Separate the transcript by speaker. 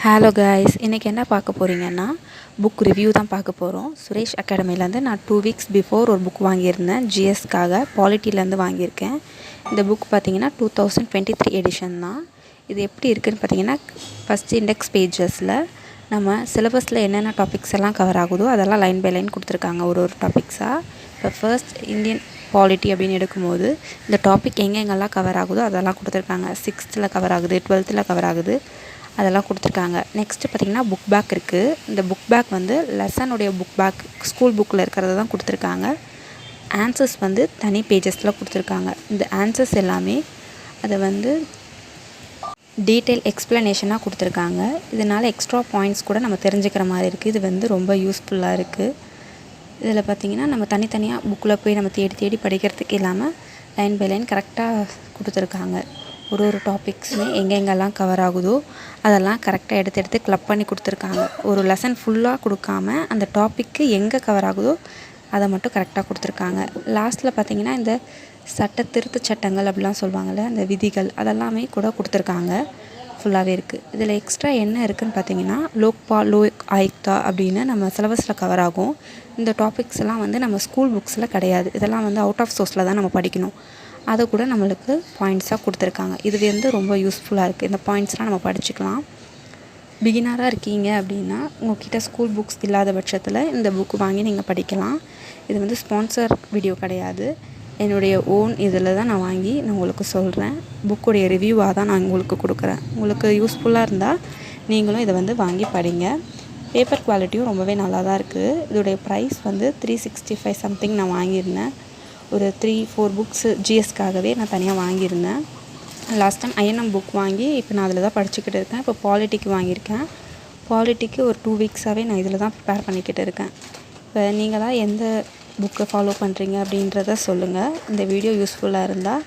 Speaker 1: Hello guys, இன்றைக்கி என்ன பார்க்க போகிறீங்கன்னா புக் ரிவ்யூ தான் பார்க்க போகிறோம். சுரேஷ் அகாடமிலேருந்து நான் 2 வீக்ஸ் பிஃபோர் ஒரு புக் வாங்கியிருந்தேன். ஜிஎஸ்க்காக பாலிட்டிலேருந்து வாங்கியிருக்கேன். இந்த புக் பார்த்திங்கன்னா 2023 எடிஷன் தான். இது எப்படி இருக்குதுன்னு பார்த்திங்கன்னா, ஃபஸ்ட்டு இண்டெக்ஸ் பேஜஸில் நம்ம சிலபஸில் என்னென்ன டாபிக்ஸ் எல்லாம் கவர் ஆகுதோ அதெல்லாம் லைன் பை லைன் கொடுத்துருக்காங்க ஒரு டாபிக்ஸாக. இப்போ ஃபர்ஸ்ட் இந்தியன் பாலிட்டி அப்படின்னு எடுக்கும்போது இந்த டாபிக் எங்கெங்கெல்லாம் கவர் ஆகுதோ அதெல்லாம் கொடுத்துருக்காங்க. 6th கவர் ஆகுது, 12th கவர் ஆகுது, அதெல்லாம் கொடுத்துருக்காங்க. நெக்ஸ்ட்டு பார்த்திங்கன்னா புக் பேக் இருக்குது. இந்த புக் பேக் வந்து லெசனுடைய புக் பேக் ஸ்கூல் புக்கில் இருக்கிறத தான் கொடுத்துருக்காங்க. ஆன்சர்ஸ் வந்து தனி பேஜஸில் கொடுத்துருக்காங்க. இந்த ஆன்சர்ஸ் எல்லாமே அதை வந்து டீட்டெயில் எக்ஸ்ப்ளனேஷனாக கொடுத்துருக்காங்க. இதனால் எக்ஸ்ட்ரா பாயிண்ட்ஸ் கூட நம்ம தெரிஞ்சுக்கிற மாதிரி இருக்குது. இது வந்து ரொம்ப யூஸ்ஃபுல்லாக இருக்குது. இதில் பார்த்திங்கன்னா நம்ம தனித்தனியாக புக்கில் போய் நம்ம தேடி தேடி படிக்கிறதுக்கு இல்லாமல் லைன் பை லைன் கரெக்டாக கொடுத்துருக்காங்க. ஒரு டாபிக்ஸுமே எங்கெங்கெல்லாம் கவர் ஆகுதோ அதெல்லாம் கரெக்டாக எடுத்து கிளப் பண்ணி கொடுத்துருக்காங்க. ஒரு லெசன் ஃபுல்லாக கொடுக்காம அந்த டாப்பிக்கு எங்கே கவர் ஆகுதோ அதை மட்டும் கரெக்டாக கொடுத்துருக்காங்க. லாஸ்ட்டில் பார்த்திங்கன்னா இந்த திருத்த சட்டங்கள் அப்படிலாம் சொல்லுவாங்கள்ல, அந்த விதிகள் அதெல்லாமே கூட கொடுத்துருக்காங்க. ஃபுல்லாகவே இருக்குது. இதில் எக்ஸ்ட்ரா என்ன இருக்குதுன்னு பார்த்திங்கன்னா லோக் ஆயுக்தா அப்படின்னு நம்ம சிலபஸில் கவர் ஆகும். இந்த டாபிக்ஸ் எல்லாம் வந்து நம்ம ஸ்கூல் புக்ஸில் கிடையாது. இதெல்லாம் வந்து அவுட் ஆஃப் சோர்ஸில் தான் நம்ம படிக்கணும். அதை கூட நம்மளுக்கு பாயிண்ட்ஸாக கொடுத்துருக்காங்க. இது வந்து ரொம்ப யூஸ்ஃபுல்லாக இருக்குது. இந்த பாயிண்ட்ஸ்லாம் நம்ம படிச்சுக்கலாம். பிகினராக இருக்கீங்க அப்படின்னா உங்கள்கிட்ட ஸ்கூல் புக்ஸ் இல்லாத பட்சத்தில் இந்த புக்கு வாங்கி நீங்கள் படிக்கலாம். இது வந்து ஸ்பான்சர் வீடியோ கிடையாது. என்னுடைய ஓன் இதில் தான் நான் வாங்கி நான் உங்களுக்கு சொல்கிறேன். புக்குடைய ரிவ்யூவாக தான் நான் உங்களுக்கு கொடுக்குறேன். உங்களுக்கு யூஸ்ஃபுல்லாக இருந்தால் நீங்களும் இதை வந்து வாங்கி படிங்க. பேப்பர் குவாலிட்டியும் ரொம்பவே நல்லா தான் இருக்குது. இதோடைய ப்ரைஸ் வந்து 365 சம்திங் நான் வாங்கியிருந்தேன். ஒரு 3-4 புக்ஸு ஜிஎஸ்க்காகவே நான் தனியாக வாங்கியிருந்தேன். லாஸ்ட் டைம் ஐஎன்எம் புக் வாங்கி இப்போ நான் அதில் தான் படிச்சுக்கிட்டு இருக்கேன். இப்போ பாலிட்டிக்கு வாங்கியிருக்கேன். பாலிட்டிக்கு ஒரு 2 வீக்ஸாகவே நான் இதில் தான் ப்ரிப்பேர் பண்ணிக்கிட்டு இருக்கேன். இப்போ நீங்கள் தான் எந்த புக்கை ஃபாலோ பண்ணுறீங்க அப்படின்றத சொல்லுங்கள். இந்த வீடியோ யூஸ்ஃபுல்லாக இருந்தால்